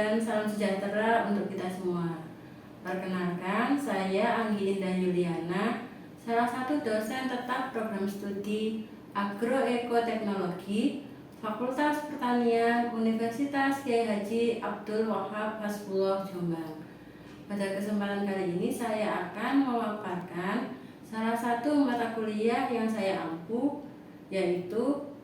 dan salam sejahtera untuk kita semua. Perkenalkan, saya Anggi Indah Yuliana, salah satu dosen tetap program studi Agroekoteknologi Fakultas Pertanian Universitas Kyai Haji Abdul Wahab Hasbullah Jombang. Pada kesempatan kali ini saya akan memaparkan salah satu mata kuliah yang saya ampu, yaitu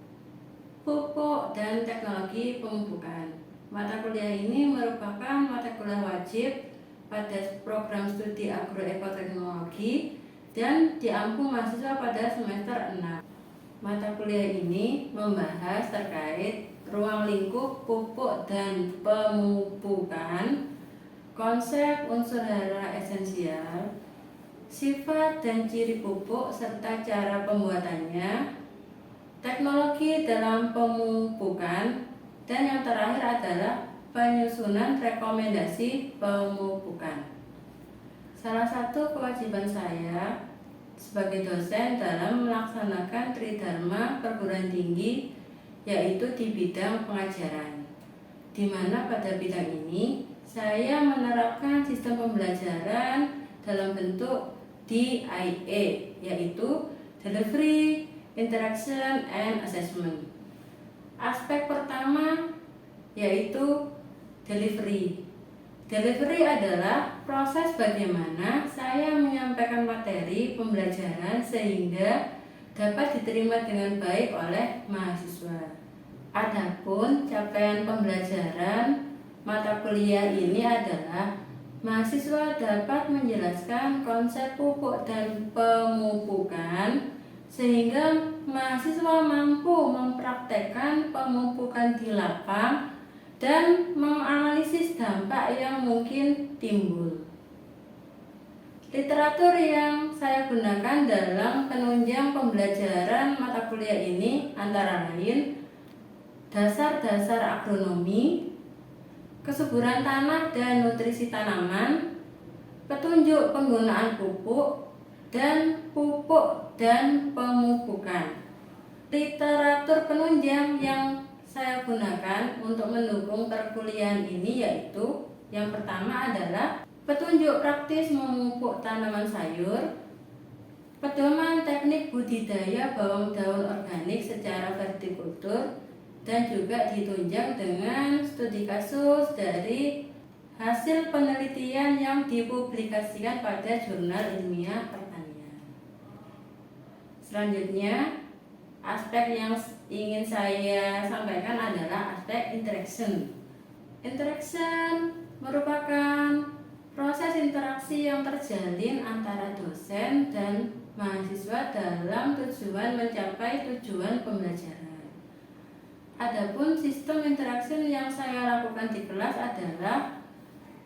Pupuk dan Teknologi Pemupukan. Mata kuliah ini merupakan mata kuliah wajib pada program studi agroekoteknologi dan diampu mahasiswa pada semester 6. Mata kuliah ini membahas terkait ruang lingkup pupuk dan pemupukan, konsep unsur hara esensial, sifat dan ciri pupuk serta cara pembuatannya, teknologi dalam pemupukan, dan yang terakhir adalah penyusunan rekomendasi pemupukan. Salah satu kewajiban saya sebagai dosen dalam melaksanakan Tridharma perguruan tinggi yaitu di bidang pengajaran, di mana pada bidang ini saya menerapkan sistem pembelajaran dalam bentuk DIA, yaitu Delivery, Interaction, and Assessment. Aspek pertama yaitu delivery. Delivery adalah proses bagaimana saya menyampaikan materi pembelajaran sehingga dapat diterima dengan baik oleh mahasiswa. Adapun capaian pembelajaran mata kuliah ini adalah mahasiswa dapat menjelaskan konsep pupuk dan pemupukan sehingga mahasiswa mampu mempraktekkan pemupukan di lapang dan menganalisis dampak yang mungkin timbul. Literatur yang saya gunakan dalam penunjang pembelajaran mata kuliah ini antara lain dasar-dasar agronomi, kesuburan tanah dan nutrisi tanaman, petunjuk penggunaan pupuk, dan pupuk dan pemupukan. Literatur penunjang yang saya gunakan untuk mendukung perkuliahan ini yaitu yang pertama adalah petunjuk praktis memupuk tanaman sayur, pedoman teknik budidaya bawang daun organik secara vertikultur, dan juga ditunjang dengan studi kasus dari hasil penelitian yang dipublikasikan pada jurnal ilmiah pertanian. Selanjutnya, aspek yang ingin saya sampaikan adalah aspek interaction. Interaction merupakan proses interaksi yang terjalin antara dosen dan mahasiswa dalam tujuan mencapai tujuan pembelajaran. Adapun sistem interaction yang saya lakukan di kelas adalah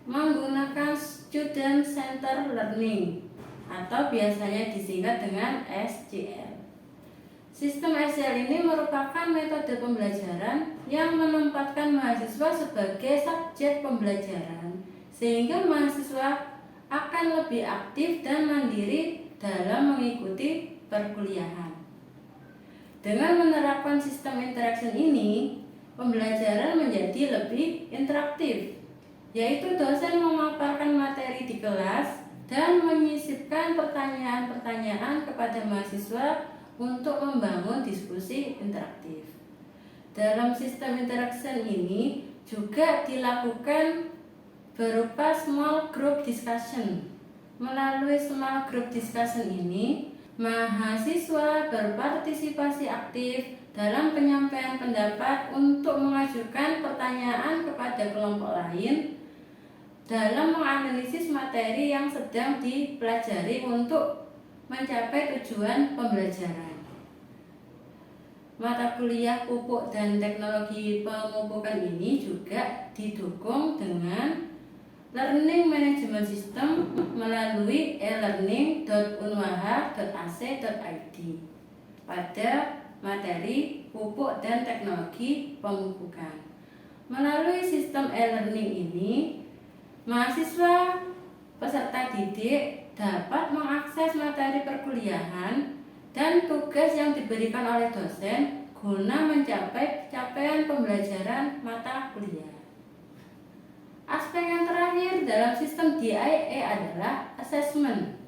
menggunakan student center learning atau biasanya disingkat dengan SCL. Sistem SCL ini merupakan metode pembelajaran yang menempatkan mahasiswa sebagai subjek pembelajaran, sehingga mahasiswa akan lebih aktif dan mandiri dalam mengikuti perkuliahan. Dengan menerapkan sistem interaction ini, pembelajaran menjadi lebih interaktif, yaitu dosen memaparkan materi di kelas dan menyisipkan pertanyaan-pertanyaan kepada mahasiswa untuk membangun diskusi interaktif. Dalam sistem interaction ini juga dilakukan berupa small group discussion. Melalui small group discussion ini, mahasiswa berpartisipasi aktif dalam penyampaian pendapat untuk mengajukan pertanyaan kepada kelompok lain dalam menganalisis materi yang sedang dipelajari untuk mencapai tujuan pembelajaran. Mata kuliah pupuk dan teknologi pemupukan ini juga didukung dengan learning management system melalui elearning.unwaha.ac.id pada materi pupuk dan teknologi pemupukan. Melalui sistem e-learning ini, mahasiswa peserta didik dapat mengakses materi perkuliahan dan tugas yang diberikan oleh dosen guna mencapai capaian pembelajaran mata kuliah. dalam sistem DIE adalah assessment.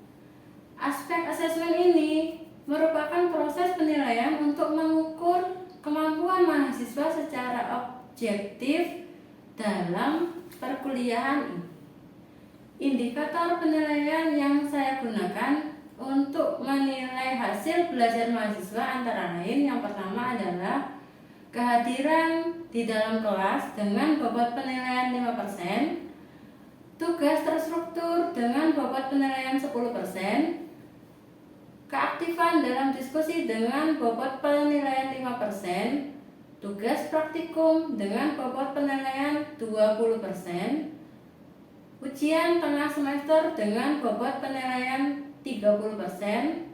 Aspek assessment ini merupakan proses penilaian untuk mengukur kemampuan mahasiswa secara objektif dalam perkuliahan ini. Indikator penilaian yang saya gunakan untuk menilai hasil belajar mahasiswa antara lain yang pertama adalah kehadiran di dalam kelas dengan bobot penilaian 5%, tugas terstruktur dengan bobot penilaian 10%, keaktifan dalam diskusi dengan bobot penilaian 5%, tugas praktikum dengan bobot penilaian 20%, ujian tengah semester dengan bobot penilaian 30%,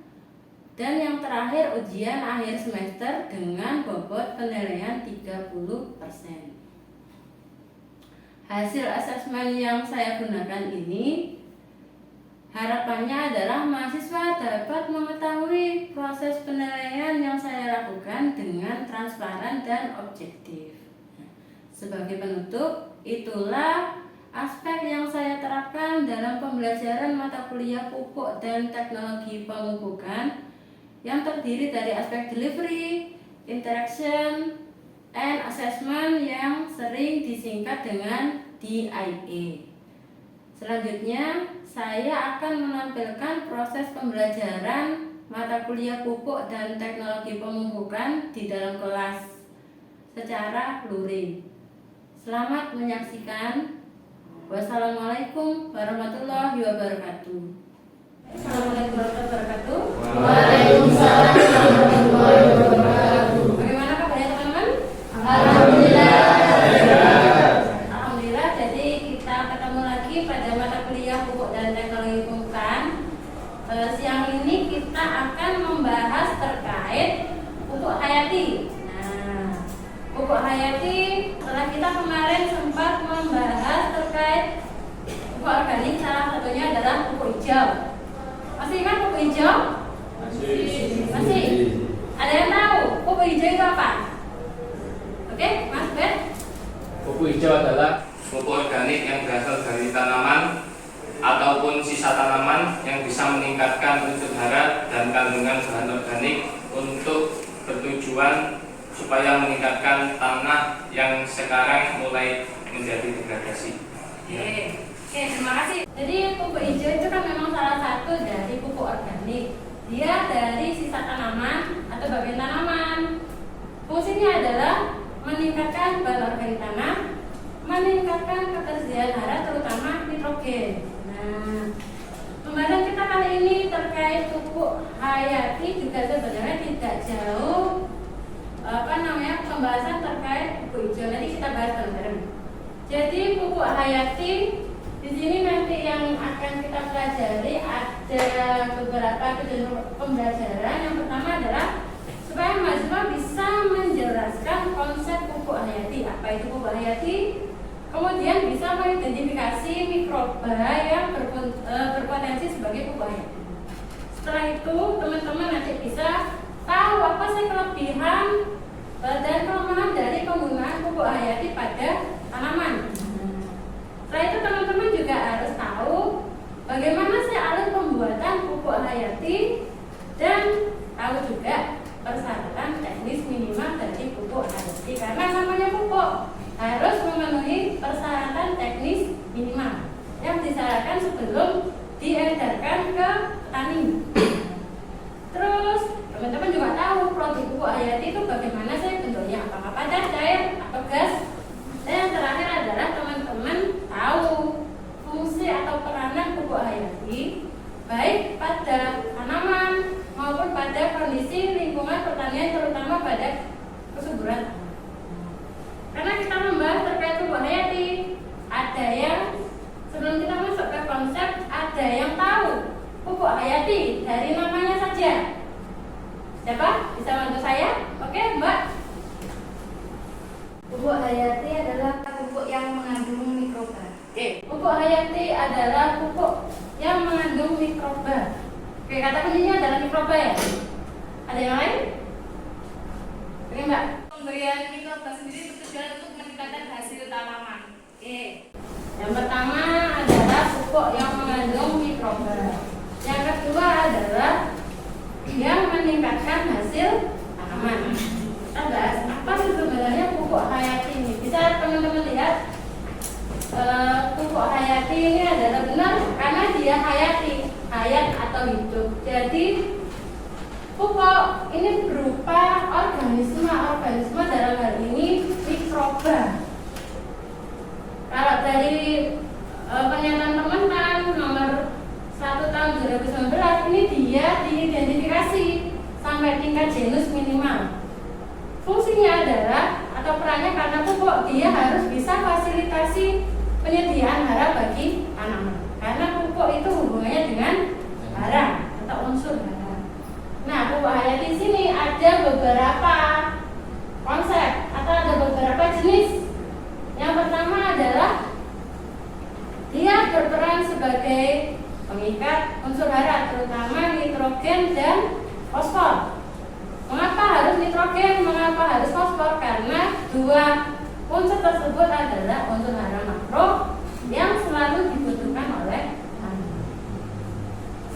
dan yang terakhir ujian akhir semester dengan bobot penilaian 30%. Hasil asesmen yang saya gunakan ini harapannya adalah mahasiswa dapat mengetahui proses penilaian yang saya lakukan dengan transparan dan objektif. Sebagai penutup, itulah aspek yang saya terapkan dalam pembelajaran mata kuliah pupuk dan teknologi pemupukan yang terdiri dari aspek delivery, interaction, and assessment yang sering disingkat dengan DIE. Selanjutnya, saya akan menampilkan proses pembelajaran mata kuliah pupuk dan teknologi pemupukan di dalam kelas secara luring. Selamat menyaksikan. Wassalamualaikum warahmatullahi wabarakatuh. Assalamualaikum warahmatullahi wabarakatuh. Waalaikumsalam warahmatullahi wabarakatuh. Bagaimana kabarnya teman-teman? Alhamdulillah. Alhamdulillah. Jadi kita ketemu lagi pada mata kuliah pupuk dan teknologi pemupukan. Siang ini kita akan membahas terkait pupuk hayati. Nah, pupuk hayati setelah kita kemarin sempat membahas terkait pupuk organik, salah satunya adalah pupuk hijau. Masih kan pupuk hijau? Masih. Ada yang tahu pupuk hijau itu apa? Oke, Mas Ben? Pupuk hijau adalah pupuk organik yang berasal dari tanaman ataupun sisa tanaman yang bisa meningkatkan unsur hara dan kandungan bahan organik untuk bertujuan supaya meningkatkan tanah yang sekarang mulai menjadi degradasi. Oke, terima kasih. Jadi pupuk hijau itu kan memang salah satu dari pupuk organik. Dia dari sisa tanaman atau bagian tanaman. Fungsinya adalah meningkatkan bahan organik tanah, meningkatkan ketersediaan hara terutama nitrogen. Nah, pembahasan kita kali ini terkait pupuk hayati juga sebenarnya tidak jauh pembahasan terkait pupuk hijau. Nanti kita bahas bareng-bareng. Jadi pupuk hayati di sini nanti yang akan kita pelajari ada beberapa pembelajaran. Yang pertama adalah supaya mahasiswa bisa menjelaskan konsep pupuk hayati. Apa itu pupuk hayati? Kemudian bisa mengidentifikasi mikroba yang berpotensi sebagai pupuk hayati. Setelah itu teman-teman nanti bisa tahu apa sih kelebihan dan kelemahan dari penggunaan pupuk hayati pada tanaman. Setelah itu teman-teman juga harus tahu bagaimana sih alur pembuatan pupuk hayati dan tahu juga persyaratan teknis minimal dari pupuk hayati. Karena namanya pupuk harus memenuhi persyaratan teknis minimal yang disyaratkan sebelum diedarkan ke petani. Terus teman-teman juga tahu produk pupuk hayati itu bagaimana sih bentuknya, apakah padat, cair, atau gas. Dan yang terakhir adalah teman-teman tahu fungsi atau peranan pupuk hayati baik pada tanaman maupun pada kondisi lingkungan pertanian, terutama pada kesuburan. Karena kita membahas terkait pupuk hayati, ada yang sebelum kita masuk ke konsep, ada yang tahu pupuk hayati dari namanya saja. Siapa? Bisa bantu saya? Oke, Mbak. Pupuk hayati adalah pupuk yang mengandung mikroba. Oke, pupuk hayati adalah pupuk yang mengandung mikroba. Oke, kata kuncinya adalah mikroba ya. Ada yang lain? Oke, Mbak. Pemberian mikroba sendiri bertujuan untuk meningkatkan hasil tanaman. Oke. Yang pertama adalah meningkatkan hasil tanaman. Kita bahas apa sih sebenarnya pupuk hayati ini. Bisa teman-teman lihat pupuk hayati ini adalah benar karena dia hayati, hayat atau hidup. Jadi pupuk ini berupa organisme dalam hal ini mikroba. Kalau dari pernyataan teman-teman nomor 1 tahun 2019 ini dia diidentifikasi sampai tingkat genus minimal. Fungsinya adalah atau perannya karena pupuk dia harus bisa fasilitasi penyediaan hara bagi tanaman. Karena pupuk itu hubungannya dengan hara atau unsur hara. Nah, pupuk hayati di sini ada beberapa konsep atau ada beberapa jenis. Yang pertama adalah dia berperan sebagai pengikat unsur hara, terutama nitrogen dan fosfor. Mengapa harus nitrogen? Mengapa harus fosfor? Karena dua unsur tersebut adalah unsur hara makro yang selalu dibutuhkan oleh tanaman.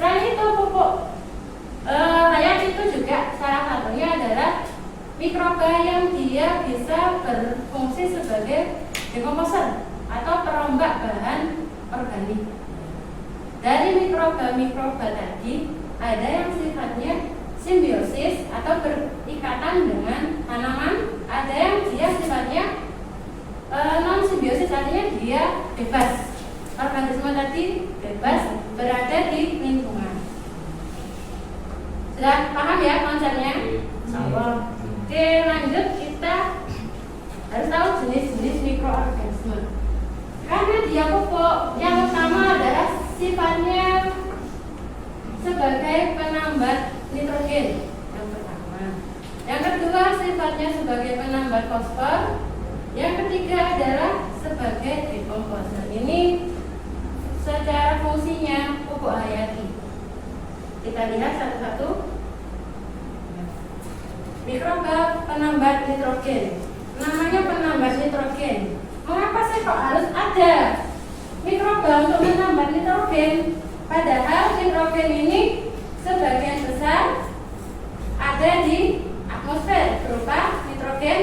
Selain itu, pupuk hayati itu juga salah satunya adalah mikroba yang dia bisa berfungsi sebagai dekomposer atau perombak bahan organik. Dari mikroba tadi ada yang sifatnya simbiosis atau berikatan dengan tanaman, ada yang dia sifatnya non simbiosis, artinya dia bebas. Organisme tadi bebas berada di lingkungan. Sudah paham ya konsepnya? Oke, lanjut kita harus tahu jenis-jenis mikroorganisme. Karena dia pupuk, yang utama adalah sifatnya sebagai penambat nitrogen yang pertama. Yang kedua sifatnya sebagai penambat fosfor. Yang ketiga adalah sebagai dekomposer. Ini secara fungsinya pupuk hayati. Kita lihat satu-satu. Mikroba penambat nitrogen. Namanya penambat nitrogen. Mengapa sih kok harus ada mikroba untuk menambah nitrogen? Padahal nitrogen ini sebagian besar ada di atmosfer berupa nitrogen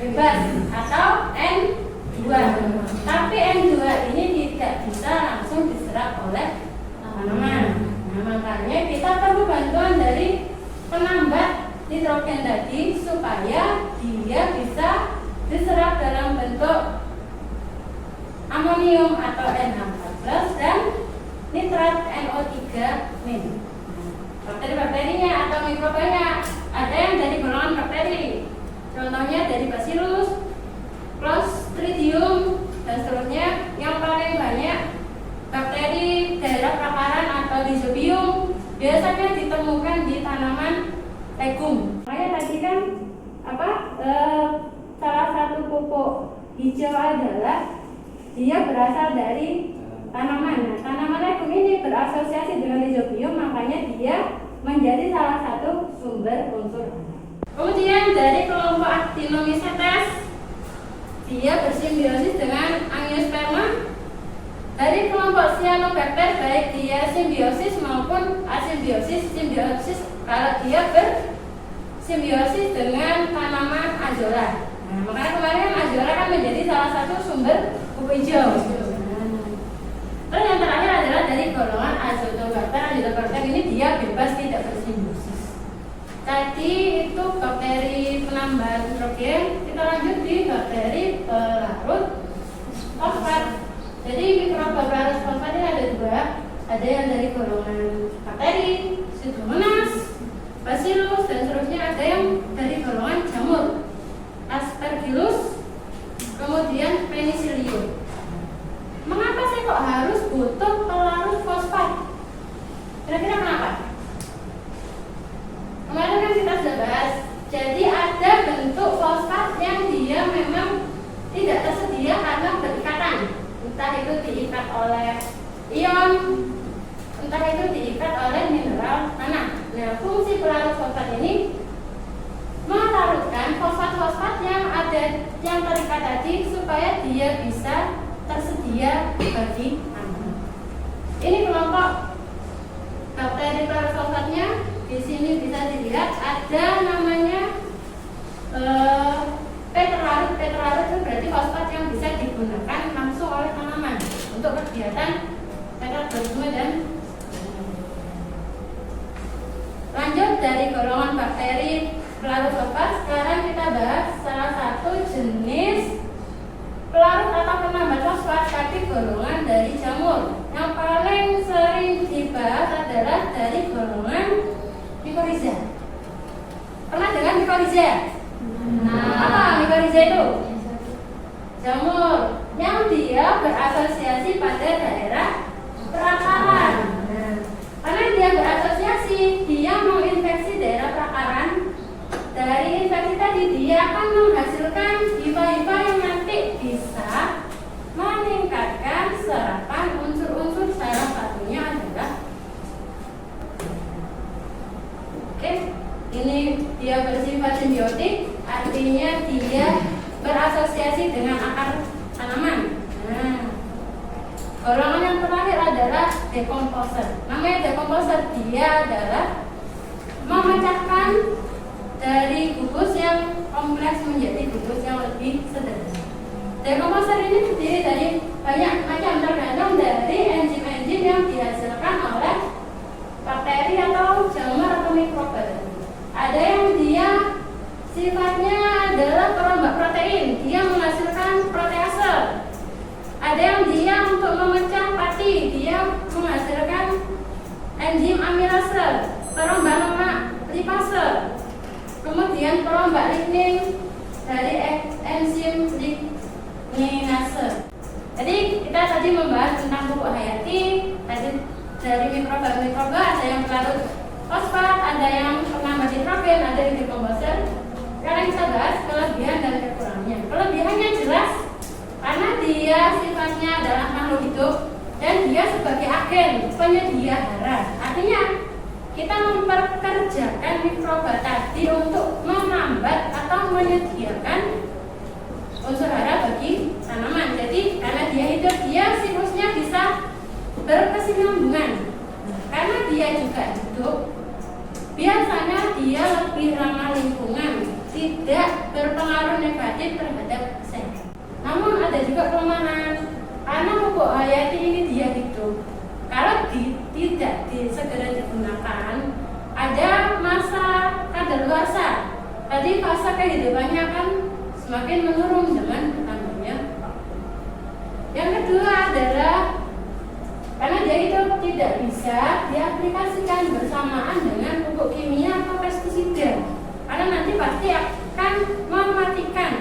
bebas atau N2. Tapi N2 ini tidak bisa langsung diserap oleh tanaman. Nah, makanya kita perlu bantuan dari penambat nitrogen tadi supaya dia bisa diserap dalam bentuk amonium atau NH4+ dan nitrat NO3-. Bakteri-bakterinya atau mikrobanya ada yang dari golongan bakteri, contohnya dari Bacillus, Clostridium dan seterusnya. Yang paling banyak bakteri daerah prakaran atau Rhizobium biasanya ditemukan di tanaman legum. Makanya tadi kan salah satu pupuk hijau adalah dia berasal dari tanaman. Nah, tanaman legum ini berasosiasi dengan Rhizobium, makanya dia menjadi salah satu sumber unsur. Kemudian dari kelompok Actinomycetes, dia bersimbiosis dengan Angiosperma. Dari kelompok Cyanobacter, baik dia simbiosis maupun asimbiosis. Simbiosis kalau dia bersimbiosis dengan tanaman Azora. Nah, makanya kemarin Azora kan menjadi salah satu sumber pupuk hijau. Terus yang terakhir adalah dari golongan Azotobacter. Azotobacter ini dia bebas, tidak bersimbiosis. Tadi itu bakteri penambah nitrogen. Kita lanjut di bakteri pelarut fosfat. Jadi mikroba pelarut fosfat ini ada dua. Ada yang dari golongan bakteri, Pseudomonas, Bacillus dan seterusnya. Ada yang dari golongan jamur, Aspergillus, kemudian Penicillium. Mengapa sih kok harus butuh pelarut fosfat? Kira-kira kenapa? Kemarin kan kita sudah bahas. Jadi ada bentuk fosfat yang dia memang tidak tersedia karena berikatan. Entah itu diikat oleh ion, entah itu diikat oleh mineral tanah. Nah, fungsi pelarut fosfat ini melarutkan fosfat-fosfat yang ada yang terikat tadi supaya dia bisa tersedia bagi tanaman. Ini kelompok bakteri pelarut fosfatnya. Di sini bisa dilihat ada namanya petrolarut. Petrolarut itu berarti fosfat yang bisa digunakan langsung oleh tanaman untuk kegiatan metabolisme dan lanjut dari golongan bakteri pelarut fosfat. Sekarang kita bahas salah satu jenis pelarut atau penambat fosfat tapi golongan dari jamur. Yang paling sering dibahas adalah dari golongan mikorizа. Pernah dengar mikorizа? Apa mikorizа itu? Jamur yang dia berasosiasi pada daerah perakaran. Karena dia berasosiasi, dia menginfeksi daerah perakaran. Dari infeksi tadi dia akan menghasilkan hifa-hifa yang nanti bisa meningkatkan serapan unsur-unsur, salah satunya adalah ini dia bersifat simbiotik, artinya dia berasosiasi dengan akar tanaman. Golongan yang terakhir adalah dekomposer. Namanya dekomposer, dia adalah memecahkan dari gugus yang kompleks menjadi gugus yang lebih sederhana. Dekomposer ini terdiri dari banyak macam, tergantung dari enzim-enzim yang dihasilkan oleh bakteri atau jamur atau mikroba. Ada yang dia sifatnya adalah perombak protein, dia menghasilkan protease. Ada yang dia untuk memecah pati, dia menghasilkan enzim amilase, perombak lemak lipase. Kemudian perombak lignin dari enzim ligninase. Jadi kita tadi membahas tentang pupuk hayati, tadi dari mikroba ada yang pelarut fosfat, ada yang penambah nitrogen, ada yang dekomposer. Sekarang kita bahas kelebihan dan kekurangannya. Kelebihannya jelas karena dia sifatnya adalah makhluk hidup dan dia sebagai agen penyedia hara. Artinya kita memperkerjakan mikroba tadi untuk menambat atau menyediakan unsur hara bagi tanaman. Jadi karena dia hidup, dia siklusnya bisa berkesinambungan. Karena dia juga hidup, biasanya dia lebih ramah lingkungan, tidak berpengaruh negatif terhadap kesehatan. Namun ada juga kelemahan, karena pupuk hayati ini dia hidup. Kalau tidak segera digunakan, ada masa kadaluarsa. Tadi fase kehidupannya akan semakin menurun dengan bertambahnya. Yang kedua adalah karena dia itu tidak bisa diaplikasikan bersamaan dengan pupuk kimia atau pestisida, karena nanti pasti akan mematikan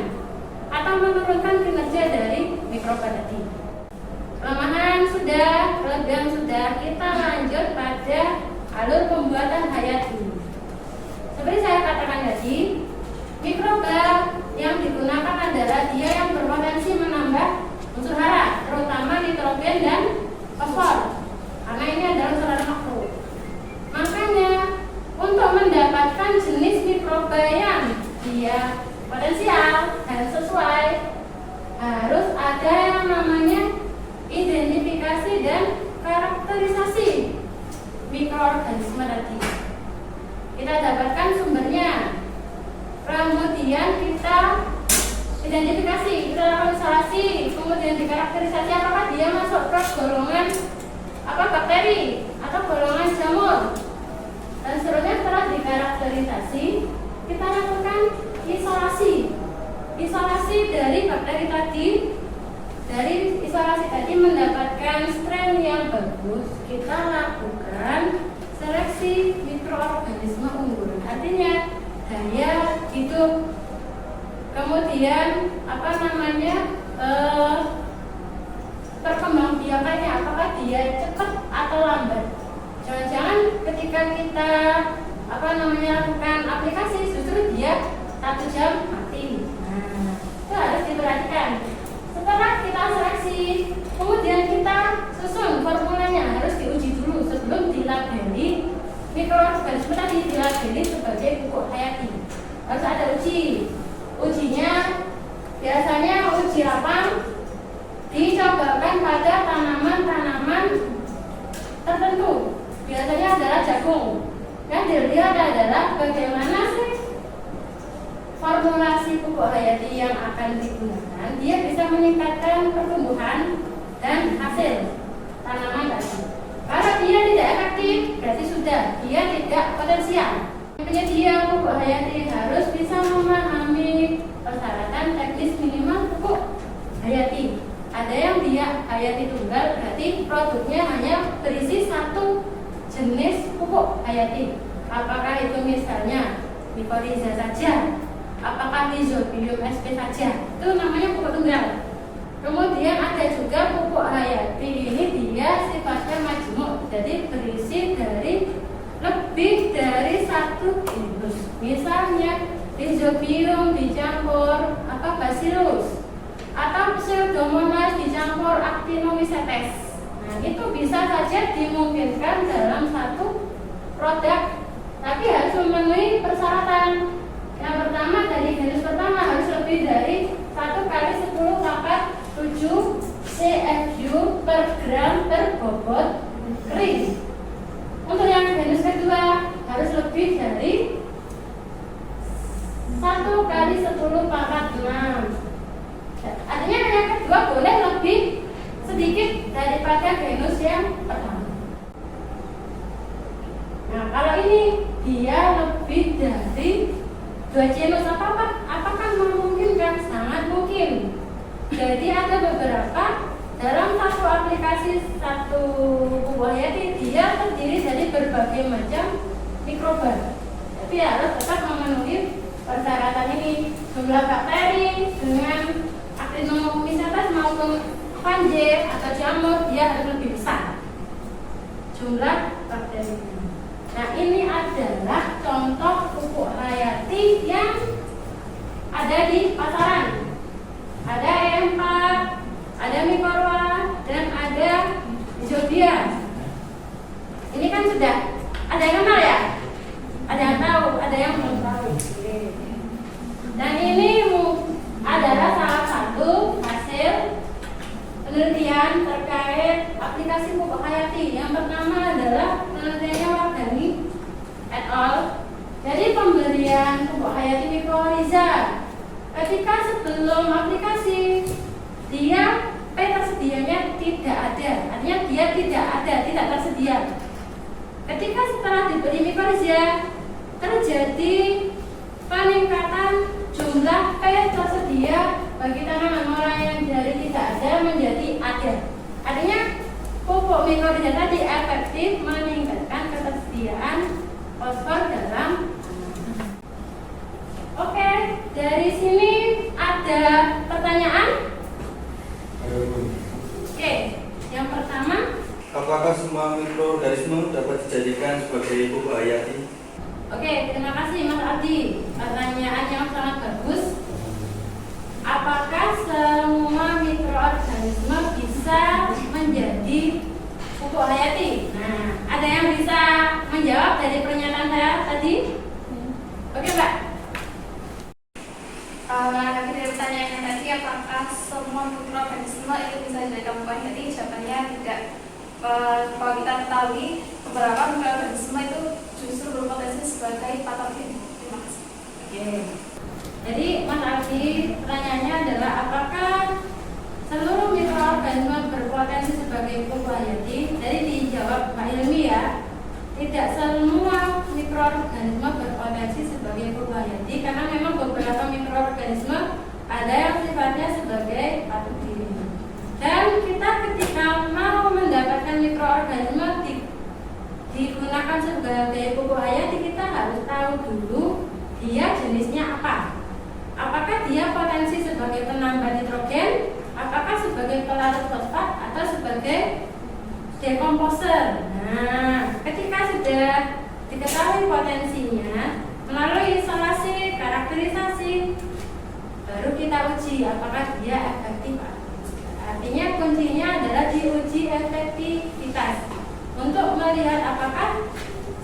atau menurunkan kinerja dari mikroba tadi. Kelemahan sudah, kelebihan sudah, kita lanjut pada alur pembuatan hayati. Seperti saya katakan tadi, mikroba yang digunakan adalah dia yang berpotensi menambah unsur hara, terutama nitrogen dan fosfor, karena ini adalah unsur hara makro. Makanya untuk mendapatkan jenis mikroba yang dia potensial dan sesuai, harus ada yang namanya identifikasi dan karakterisasi mikroorganisme tadi. Kita dapatkan sumbernya, kemudian kita identifikasi, kita lakukan isolasi, kemudian dikarakterisasi apakah dia masuk ke golongan bakteri atau golongan jamur, dan seterusnya. Setelah dikarakterisasi, kita lakukan isolasi dari bakteri tadi. Dari isolasi tadi mendapatkan strain yang bagus, kita lakukan seleksi mikroorganisme unggulan, artinya daya hidup, kemudian perkembangbiakannya, apakah dia cepat atau lambat. Jangan-jangan ketika kita lakukan aplikasi justru dia 1 jam mati. Itu harus diperhatikan. Setelah kita seleksi, kemudian kita susun formulanya, harus diuji dulu sebelum dilabeli mikroorganisme tadi, dilabeli sebagai pupuk hayati. Harus ada ujinya, biasanya uji lapang dicobakan pada tanaman-tanaman tertentu, biasanya adalah jagung. Yang dilihat adalah bagaimana sih formulasi pupuk hayati yang akan digunakan. Dia bisa meningkatkan pertumbuhan dan hasil tanaman tadi. Kalau dia tidak efektif, berarti sudah dia tidak potensial. Penyedia pupuk hayati harus bisa memahami persyaratan teknis minimal pupuk hayati. Ada yang dia hayati tunggal, berarti produknya hanya berisi satu jenis pupuk hayati. Apakah itu misalnya Mycorrhiza saja, apakah Rhizobium sp saja, itu namanya pupuk tunggal. Kemudian ada juga pupuk hayati, ini dia sifatnya majmuk, jadi berisi dari lebih dari satu genus. Misalnya Rhizobium dicampur Bacillus, atau Pseudomonas dicampur Actinomycetes. Nah, itu bisa saja dimungkinkan dalam satu produk, tapi harus memenuhi persyaratan. Yang pertama, dari genus pertama harus lebih dari 1 kali 10 pangkat 7 CFU per gram per bobot kering. Untuk yang genus kedua harus lebih dari 1 kali 10 pangkat 6. Artinya yang kedua boleh lebih sedikit daripada genus yang pertama. Nah, kalau ini dia lebih dari 2 genus, apakah memungkinkan? Sangat mungkin. Jadi ada beberapa dalam satu aplikasi satu pupuk hayati, dia terdiri dari berbagai macam mikroba. Tapi harus tetap memenuhi persyaratan ini. Jumlah bakteri dengan Actinomycetes maupun fungi atau jamur dia harus lebih besar jumlah bakterinya. Nah, ini adalah contoh pupuk hayati yang ada di pasaran. Ada EM4, ada Mycorrhiza, dan ada Rhizobia. Ini kan sudah ada yang kenal ya? Ada yang tahu, ada yang belum tahu. Dan ini adalah salah satu hasil penelitian terkait aplikasi pupuk hayati. Yang pertama adalah penelitiannya Wardani et al. Jadi pemberian pupuk hayati Mycorrhiza ketika sebelum aplikasi dia tersedianya tidak ada, artinya dia tidak tersedia. Ketika setelah diberi Mycorrhiza terjadi peningkatan jumlah P tersedia bagi tanaman, mulai yang dari tidak ada menjadi ada. Artinya pupuk Mycorrhiza tadi efektif meningkatkan ketersediaan fosfor dalam tanaman. Oke, dari sini ada pertanyaan? Oke, yang pertama, apakah semua mikroorganisme dapat dijadikan sebagai pupuk hayati? Oke, terima kasih Mas Adi. Pertanyaan yang sangat bagus. Apakah semua mikroorganisme bisa menjadi pupuk hayati? Nah, ada yang bisa menjawab dari pernyataan saya tadi? Oke, Mbak. Menanggapi dari pertanyaan yang tadi, apakah semua mikroorganisme itu bisa dijadikan pupuk hayati? Jawabannya tidak. Kalau kita ketahui, beberapa mikroorganisme itu justru berpotensi sebagai patogen. Terima kasih. Oke. Jadi Mas Adi, pertanyaannya adalah apakah seluruh mikroorganisme berpotensi sebagai pupuk hayati? Jadi dijawab Pak Ilmi ya, tidak semua mikroorganisme berpotensi sebagai pupuk hayati, karena memang beberapa mikroorganisme ada yang sifatnya sebagai patogen. Dan kita ketika mau mendapatkan mikroorganisme digunakan sebagai pupuk hayati, kita harus tahu dulu dia jenisnya apa. Apakah dia potensi sebagai penambah nitrogen, apakah sebagai pelarut fosfat, atau sebagai dekomposer. Nah, ketika sudah diketahui potensinya melalui isolasi, karakterisasi, baru kita uji apakah dia efektif. Artinya kuncinya adalah diuji efektivitas untuk melihat apakah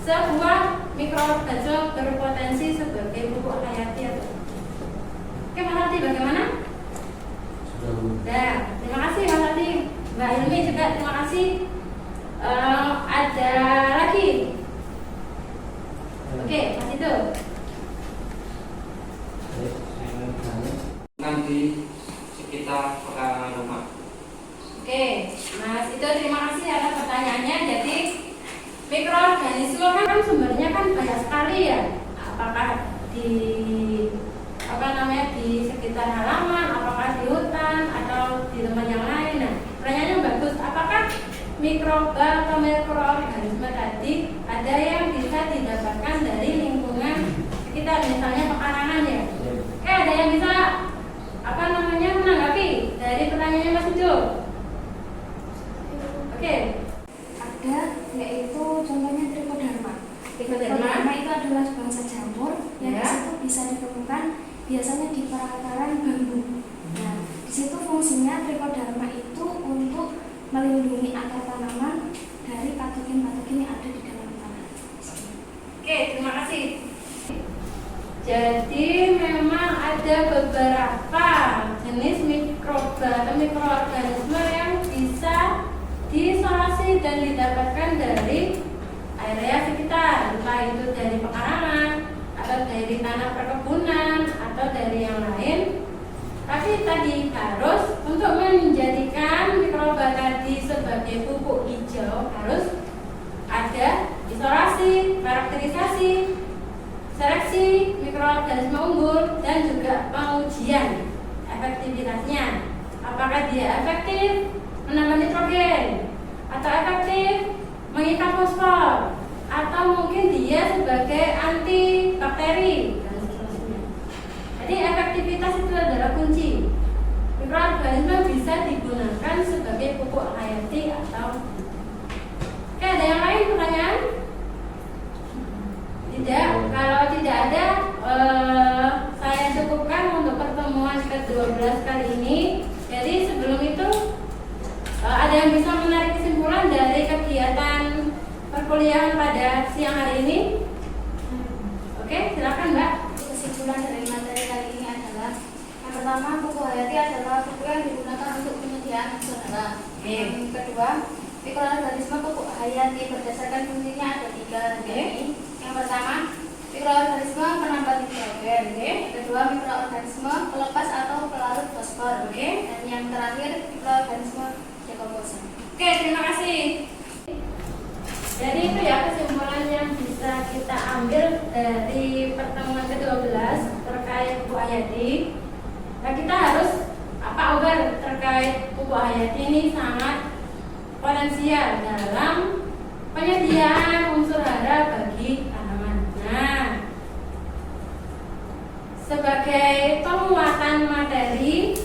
sebuah mikroorganisme berpotensi sebagai pupuk hayati atau tidak. Oke, Mas Adi, bagaimana? Sudah. Terima kasih Mas Adi. Mbak Ilmi juga terima kasih. Ada lagi? Oke, Mas itu. Nanti sekitar pekarangan rumah. Oke, Mas itu terima kasih atas pertanyaannya. Jadi mikroorganisme kan sumbernya kan banyak sekali ya. Apakah di di sekitar halaman, apakah di hutan atau di tempat yang lain. Nah, pertanyaannya bagus. Apakah mikroba atau mikroorganisme tadi ada yang bisa didapatkan dari lingkungan sekitar, misalnya pekarangan ya? Oke, ada yang bisa menanggapi dari pertanyaannya Mas Ujo? Oke. Ada, yaitu contohnya Trichoderma. Trichoderma itu adalah bangsa jamur yang Ya. di situ bisa ditemukan biasanya di perakaran bambu. Nah, di situ fungsinya Trichoderma itu untuk melindungi akar tanaman dari patogen-patogen yang ada di dalam tanah. Oke, terima kasih. Jadi memang ada beberapa jenis mikroba atau mikroorganisme yang bisa diisolasi dan didapatkan dari area sekitar, entah itu dari pekarangan atau dari tanah perkebunan atau dari yang lain. Tapi tadi harus untuk menjadikan mikroba tadi sebagai pupuk hijau harus ada isolasi, karakterisasi, seleksi mikroorganisme unggul dan juga pengujian efektivitasnya. Apakah dia efektif menambah nitrogen atau efektif mengikat fosfor atau mungkin dia sebagai anti bakteri dan seterusnya. Jadi efektivitas itu adalah kunci. Mikroorganisme bisa digunakan sebagai pupuk hayati atau. Oke, ada yang lain pertanyaan? Tidak. Kalau tidak ada, saya cukupkan untuk pertemuan ke-12 kali ini. Jadi sebelum itu ada yang bisa menarik kesimpulan dari kegiatan perkuliahan pada siang hari ini? Oke, silakan Mbak. Kesimpulan dari materi kali ini adalah yang pertama, pupuk hayati adalah pupuk yang digunakan untuk penyediaan unsur hara. Yang kedua, mikroorganisme pupuk hayati berdasarkan fungsinya ada 3. Yang pertama, mikroorganisme penambah nitrogen. Yang kedua, mikroorganisme pelepas atau pelarut fosfor. Dan yang terakhir, mikroorganisme dekomposan. Oke, terima kasih. Jadi itu ya kesimpulan yang bisa kita ambil dari pertemuan ke-12 terkait pupuk hayati. Nah, kita harus agar terkait pupuk hayati ini sangat potensial dalam penyediaan unsur hara bagi tanaman. Nah, sebagai penguatan materi,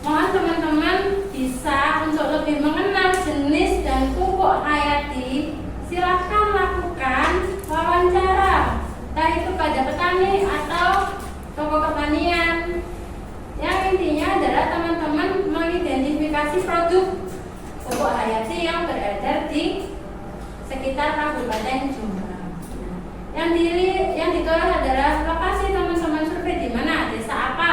mohon teman-teman bisa untuk lebih mengenal jenis dan pupuk hayati, silakan lakukan wawancara, entah itu pada petani atau toko pertanian. Yang intinya adalah teman-teman mengidentifikasi produk pupuk hayati yang beredar di sekitar Kabupaten Jombang. Yang ditulis adalah lokasi teman-teman survei di mana, desa apa,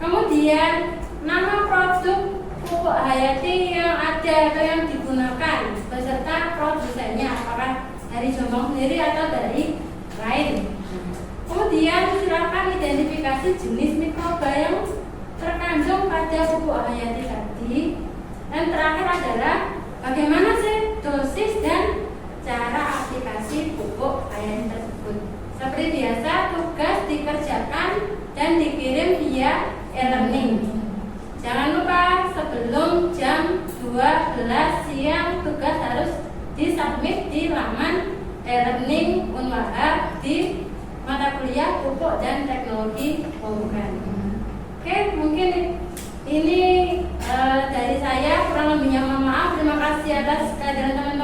kemudian nama produk pupuk hayati yang ada atau yang digunakan beserta produsennya, apakah dari Jombang sendiri atau dari lain. Kemudian silakan identifikasi jenis mikroba yang terkandung pada pupuk hayati tadi. Dan terakhir adalah bagaimana sih dosis dan cara aplikasi pupuk hayati tersebut. Seperti biasa, tugas dikerjakan dan dikirim via e-learning. Jangan lupa sebelum jam 12 siang tugas harus disubmit di laman e-learning Unwahab di mata kuliah pupuk dan teknologi pembukaan. Oke, mungkin ini dari saya, kurang lebihnya mohon maaf. Terima kasih atas kehadiran teman-teman.